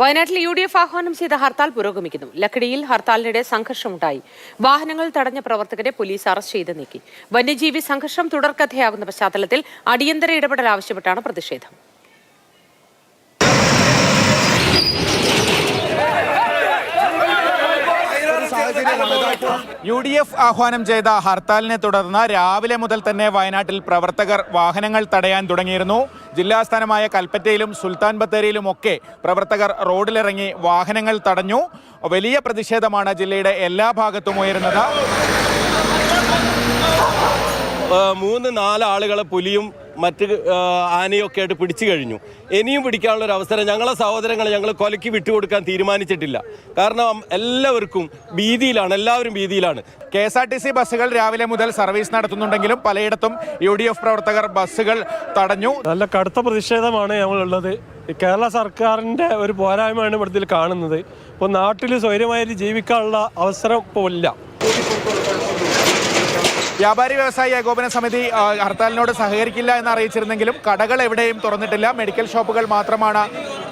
വയനാട്ടിൽ UDF ആഹ്വാനം ചെയ്ത ഹർത്താൽ പുരോഗമിക്കുന്നു. ലക്കിടിയിൽ ഹർത്താലിനിടെ സംഘർഷമുണ്ടായി. വാഹനങ്ങൾ തടഞ്ഞ പ്രവർത്തകരെ പോലീസ് അറസ്റ്റ് ചെയ്ത് നീക്കി. വന്യജീവി സംഘർഷം തുടർക്കഥയാകുന്ന പശ്ചാത്തലത്തിൽ അടിയന്തര ഇടപെടൽ ആവശ്യപ്പെട്ടാണ് പ്രതിഷേധം. UDF ആഹ്വാനം ചെയ്ത ഹർത്താലിനെ തുടർന്ന് രാവിലെ മുതൽ തന്നെ വയനാട്ടിൽ പ്രവർത്തകർ വാഹനങ്ങൾ തടയാൻ തുടങ്ങിയിരുന്നു. ജില്ലാസ്ഥാനമായ കൽപ്പറ്റയിലും സുൽത്താൻ ബത്തേരിയിലും ഒക്കെ പ്രവർത്തകർ റോഡിലിറങ്ങി വാഹനങ്ങൾ തടഞ്ഞു. വലിയ പ്രതിഷേധമാണ് ജില്ലയുടെ എല്ലാ ഭാഗത്തും ഉയരുന്നത്. 3-4 ആളുകളെ പുലിയും മറ്റ് ആനയൊക്കെ ആയിട്ട് പിടിച്ചു കഴിഞ്ഞു. ഇനിയും പിടിക്കാനുള്ള ഒരു അവസരം ഞങ്ങളെ സഹോദരങ്ങളെ ഞങ്ങൾ കൊലയ്ക്ക് വിട്ടുകൊടുക്കാൻ തീരുമാനിച്ചിട്ടില്ല. കാരണം എല്ലാവരും ഭീതിയിലാണ്. KSRTC ബസ്സുകൾ രാവിലെ മുതൽ സർവീസ് നടത്തുന്നുണ്ടെങ്കിലും പലയിടത്തും UDF പ്രവർത്തകർ ബസ്സുകൾ തടഞ്ഞു. നല്ല കടുത്ത പ്രതിഷേധമാണ് ഞങ്ങളുള്ളത്. കേരള സർക്കാരിൻ്റെ ഒരു പോരായ്മയാണ് ഇവിടത്തിൽ കാണുന്നത്. ഇപ്പോൾ നാട്ടിൽ സ്വൈര്യമായിട്ട് ജീവിക്കാനുള്ള അവസരം ഇപ്പോൾ ഇല്ല. വ്യാപാരി വ്യവസായി ഏകോപന സമിതി ഹർത്താലിനോട് സഹകരിക്കില്ല എന്ന് അറിയിച്ചിരുന്നെങ്കിലും കടകൾ എവിടെയും തുറന്നിട്ടില്ല. മെഡിക്കൽ ഷോപ്പുകൾ മാത്രമാണ്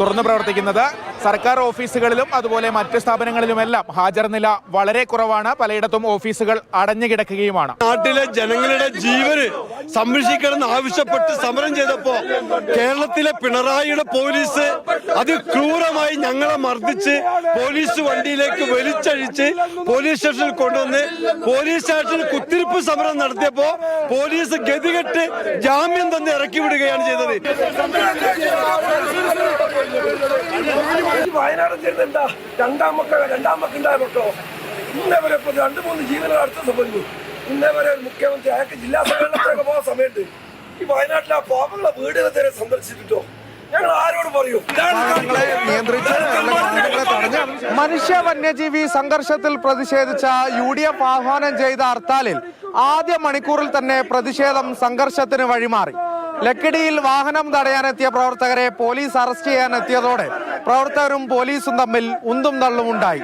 തുറന്നു പ്രവർത്തിക്കുന്നത്. സർക്കാർ ഓഫീസുകളിലും അതുപോലെ മറ്റ് സ്ഥാപനങ്ങളിലുമെല്ലാം ഹാജർ നില വളരെ കുറവാണ്. പലയിടത്തും ഓഫീസുകൾ അടഞ്ഞു കിടക്കുകയുമാണ്. നാട്ടിലെ ജനങ്ങളുടെ ജീവന് സംരക്ഷിക്കണമെന്ന് ആവശ്യപ്പെട്ട് സമരം ചെയ്തപ്പോ കേരളത്തിലെ പിണറായിയുടെ പോലീസ് അതിക്രൂരമായി ഞങ്ങളെ മർദ്ദിച്ച് പോലീസ് വണ്ടിയിലേക്ക് വലിച്ചഴിച്ച് പോലീസ് സ്റ്റേഷനിൽ കൊണ്ടുവന്ന് പോലീസ് സ്റ്റേഷനിൽ കുത്തിരിപ്പ് സമരം നടത്തിയപ്പോ പോലീസ് ഗതികെട്ട് ജാമ്യം തന്നെ ഇറക്കി വിടുകയാണ് ചെയ്തത്. വയനാട് എന്താ രണ്ടാം മക്കുണ്ടായപ്പോ ഇന്നവരെ 2-3 ജീവനുകൾ അടുത്ത സംഭവിച്ചു. ഇന്നവരെ മുഖ്യമന്ത്രി അയാൾക്ക് ജില്ലാ സമ്മേളനത്തിലൊക്കെ പോകുന്ന സമയത്ത് ഈ വയനാട്ടിലെ ആ പാവങ്ങളുടെ വീടുകൾ തന്നെ സന്ദർശിച്ചിട്ടോ ഞങ്ങൾ ആരോട് പറയൂ. മനുഷ്യ വന്യജീവി സംഘർഷത്തിൽ പ്രതിഷേധിച്ച UDF ആഹ്വാനം ചെയ്ത ഹർത്താലിൽ ആദ്യ മണിക്കൂറിൽ തന്നെ പ്രതിഷേധം സംഘർഷത്തിന് വഴിമാറി. ലക്കിടിയിൽ വാഹനം തടയാനെത്തിയ പ്രവർത്തകരെ പോലീസ് അറസ്റ്റ് ചെയ്യാനെത്തിയതോടെ പ്രവർത്തകരും പോലീസും തമ്മിൽ ഉന്തും തള്ളുമുണ്ടായി.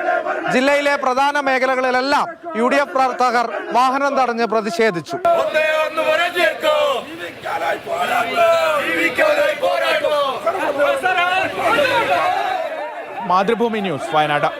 ജില്ലയിലെ പ്രധാന മേഖലകളിലെല്ലാം UDF പ്രവർത്തകർ വാഹനം തടഞ്ഞ് പ്രതിഷേധിച്ചു. മാതൃഭൂമി ന്യൂസ്, വയനാട്.